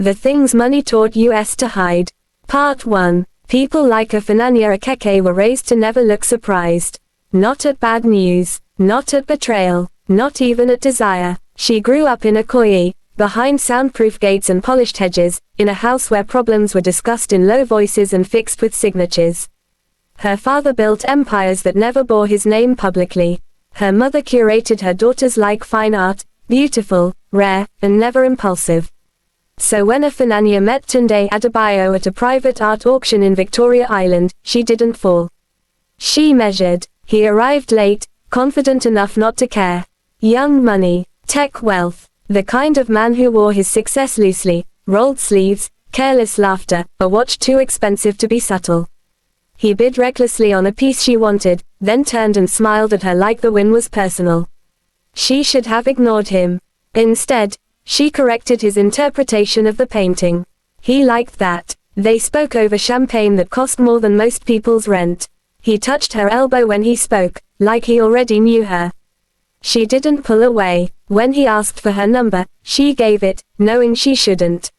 The Things Money Taught US to Hide. Part 1. People like Ifunanya Akeke were raised to never look surprised. Not at bad news, not at betrayal, not even at desire. She grew up in Ikoyi, behind soundproof gates and polished hedges, in a house where problems were discussed in low voices and fixed with signatures. Her father built empires that never bore his name publicly. Her mother curated her daughters like fine art, beautiful, rare, and never impulsive. So when Ifunanya met Tunde Adebayo at a private art auction in Victoria Island, she didn't fall. She measured. He arrived late, confident enough not to care. Young money, tech wealth, the kind of man who wore his success loosely, rolled sleeves, careless laughter, a watch too expensive to be subtle. He bid recklessly on a piece she wanted, then turned and smiled at her like the win was personal. She should have ignored him. Instead, she corrected his interpretation of the painting. He liked that. They spoke over champagne that cost more than most people's rent. He touched her elbow when he spoke, like he already knew her. She didn't pull away. When he asked for her number, she gave it, knowing she shouldn't.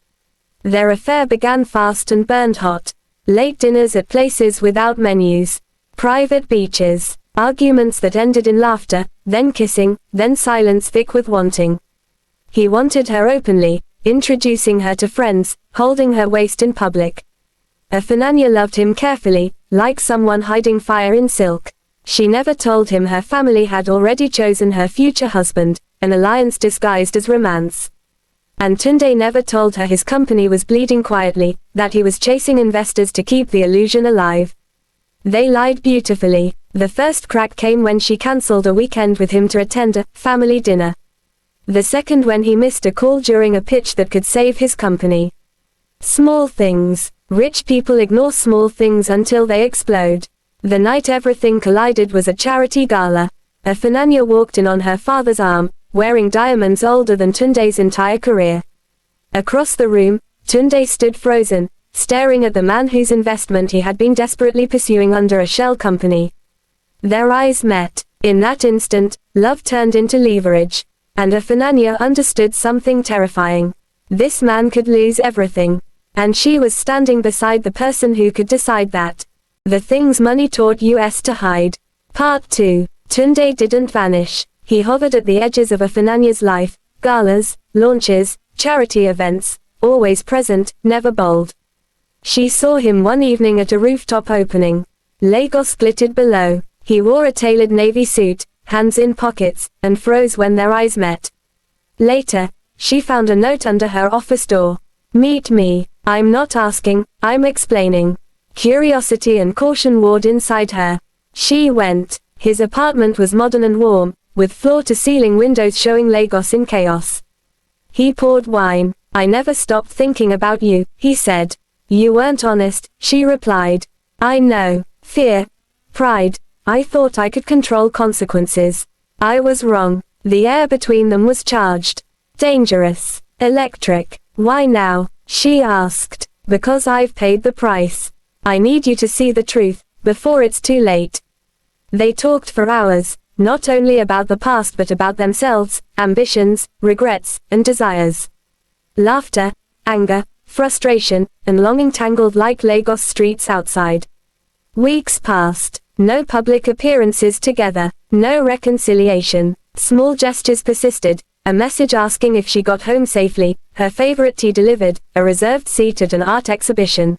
Their affair began fast and burned hot. Late dinners at places without menus. Private beaches. Arguments that ended in laughter, then kissing, then silence thick with wanting. He wanted her openly, introducing her to friends, holding her waist in public. Ifunanya loved him carefully, like someone hiding fire in silk. She never told him her family had already chosen her future husband, an alliance disguised as romance. And Tunde never told her his company was bleeding quietly, that he was chasing investors to keep the illusion alive. They lied beautifully. The first crack came when she cancelled a weekend with him to attend a family dinner. The second when he missed a call during a pitch that could save his company. Small things. Rich people ignore small things until they explode. The night everything collided was a charity gala. Ifunanya walked in on her father's arm, wearing diamonds older than Tunde's entire career. Across the room, Tunde stood frozen, staring at the man whose investment he had been desperately pursuing under a shell company. Their eyes met. In that instant, love turned into leverage. And Ifunanya understood something terrifying. This man could lose everything. And she was standing beside the person who could decide that. The Things Money Taught US to Hide. Part 2. Tunde didn't vanish. He hovered at the edges of Ifunanya's life, galas, launches, charity events, always present, never bold. She saw him one evening at a rooftop opening. Lagos glittered below. He wore a tailored navy suit, hands in pockets, and froze when their eyes met. Later, she found a note under her office door. Meet me. I'm not asking, I'm explaining. Curiosity and caution warred inside her. She went. His apartment was modern and warm, with floor-to-ceiling windows showing Lagos in chaos. He poured wine. I never stopped thinking about you, he said. You weren't honest, she replied. I know. Fear. Pride. I thought I could control consequences. I was wrong. The air between them was charged. Dangerous. Electric. Why now? She asked. Because I've paid the price. I need you to see the truth, before it's too late. They talked for hours, not only about the past but about themselves, ambitions, regrets, and desires. Laughter, anger, frustration, and longing tangled like Lagos streets outside. Weeks passed. No public appearances together. No reconciliation. Small gestures persisted. A message asking if she got home safely, her favorite tea delivered, a reserved seat at an art exhibition.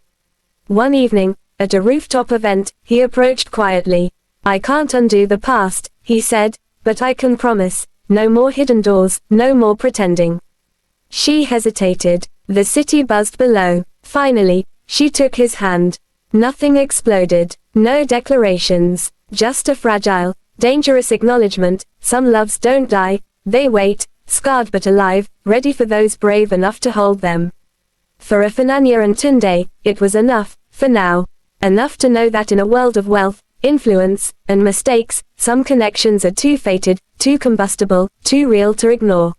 One evening, at a rooftop event, he approached quietly. I can't undo the past, he said, but I can promise, no more hidden doors, no more pretending. She hesitated. The city buzzed below. Finally, she took his hand. Nothing exploded. No declarations. Just a fragile, dangerous acknowledgement. Some loves don't die, they wait, scarred but alive, ready for those brave enough to hold them. For Ifunanya and Tunde, it was enough, for now. Enough to know that in a world of wealth, influence, and mistakes, some connections are too fated, too combustible, too real to ignore.